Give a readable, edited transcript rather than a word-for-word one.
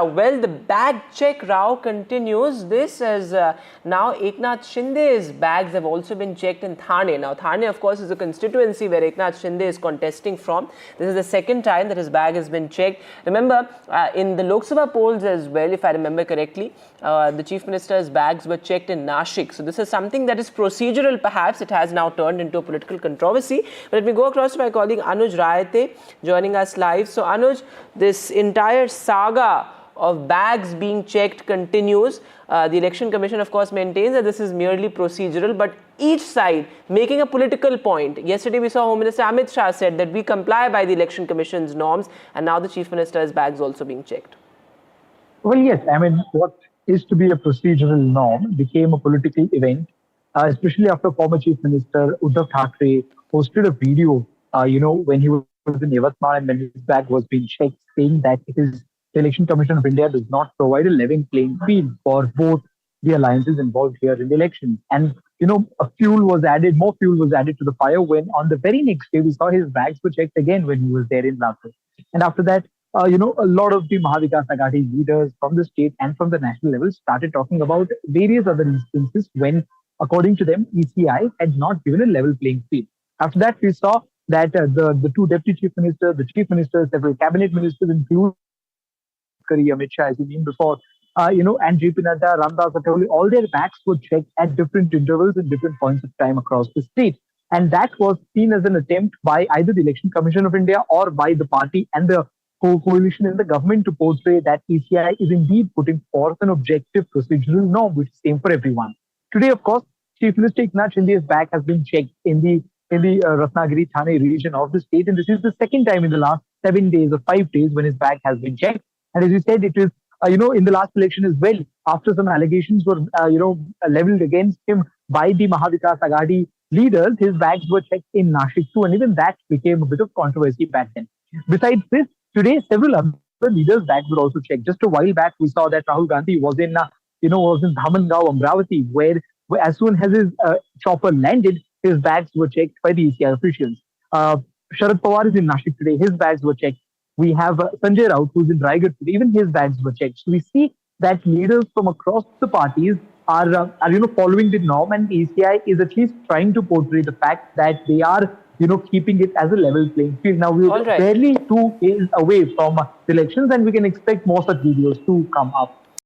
Well, the bag check row continues. This as now Eknath Shinde's bags have also been checked in Thane. Now, Thane, of course, is a constituency where Eknath Shinde is contesting from. This is the second time that his bag has been checked. Remember, in the Lok Sabha polls as well, if I remember correctly, the Chief Minister's bags were checked in Nashik. So, this is something that is procedural, perhaps. It has now turned into a political controversy. But let me go across to my colleague Anuj Rayate joining us live. So, Anuj, this entire saga of bags being checked continues. The Election Commission, of course, maintains that this is merely procedural, but each side making a political point. Yesterday, we saw Home Minister Amit Shah said that we comply by the Election Commission's norms, and now the Chief Minister's bags also being checked. Well, yes, I mean, what is to be a procedural norm became a political event, especially after former Chief Minister Uddhav Thackeray posted a video, when he was in Yavatmal and when his bag was being checked, saying that the Election Commission of India does not provide a level playing field for both the alliances involved here in the elections. And, more fuel was added to the fire when on the very next day we saw his bags were checked again when he was there in Nagpur. And after that, a lot of the Mahavikas Aghadi leaders from the state and from the national level started talking about various other instances when, according to them, ECI had not given a level playing field. After that, we saw that the two deputy chief ministers, the chief ministers, several cabinet ministers, including Amit Shah, as you named before, and JP Nadda, Ramdas Athavale, all their bags were checked at different intervals and different points of time across the state. And that was seen as an attempt by either the Election Commission of India or by the party and the coalition in the government to portray that ECI is indeed putting forth an objective procedural norm which is same for everyone. Today, of course, Chief Minister Eknath Shinde's bag has been checked in the Ratnagiri Thane region of the state, and this is the second time in the last 7 days or 5 days when his bag has been checked. And as you said, it is, in the last election as well, after some allegations were, leveled against him by the Mahavikas Aghadi leaders, his bags were checked in Nashik too, and even that became a bit of controversy back then. Besides this, today, several other leaders' bags were also checked. Just a while back, we saw that Rahul Gandhi was in Dhamangao, Amravati, where as soon as his chopper landed, his bags were checked by the ECI officials. Sharad Pawar is in Nashik today. His bags were checked. We have Sanjay Raut, who's in Raigad today. Even his bags were checked. So we see that leaders from across the parties are following the norm, and ECI is at least trying to portray the fact that they are, keeping it as a level playing field. Now we're barely 2 days away from the elections, and we can expect more such videos to come up.